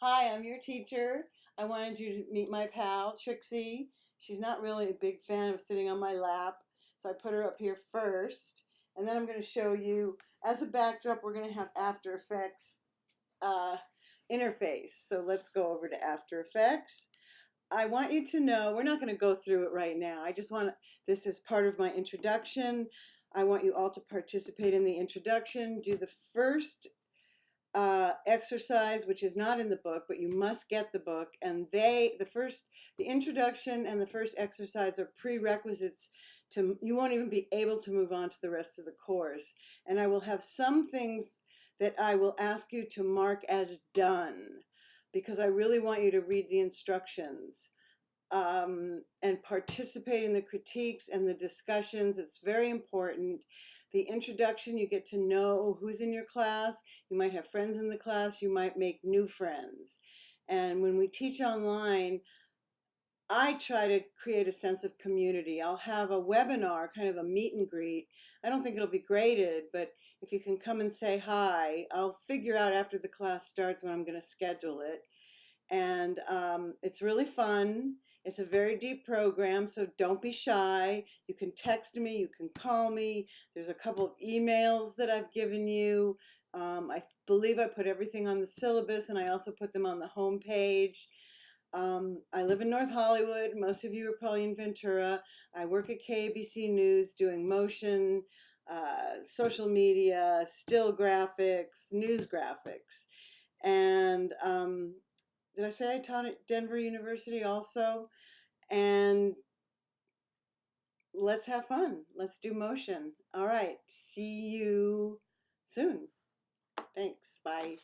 Hi, I'm your teacher. I wanted you to meet my pal, Trixie. She's not really a big fan of sitting on my lap, so I put her up here first. And then I'm going to show you, as a backdrop, we're going to have After Effects uh, interface. So let's go over to After Effects. I want you to know, we're not going to go through it right now. I just want, this is part of my introduction. I want you all to participate in the introduction, do the first exercise, which is not in the book, but you must get the book. And the introduction and the first exercise are prerequisites to, you won't even be able to move on to the rest of the course. And I will have some things that I will ask you to mark as done, because I really want you to read the instructions and participate in the critiques and the discussions. It's very important. The introduction, you get to know who's in your class. You might have friends in the class. You might make new friends. And when we teach online, I try to create a sense of community. I'll have a webinar, kind of a meet and greet. I don't think it'll be graded, but if you can come and say hi, I'll figure out after the class starts when I'm going to schedule it. And it's really fun. It's a very deep program, so don't be shy. You can text me, you can call me. There's a couple of emails that I've given you. I believe I put everything on the syllabus, and I also put them on the home page. I live in North Hollywood. Most of you are probably in Ventura. I work at KABC News doing motion, social media, still graphics, news graphics. And did I say I taught at Denver University also? And let's have fun. Let's do motion. All right. See you soon. Thanks. Bye.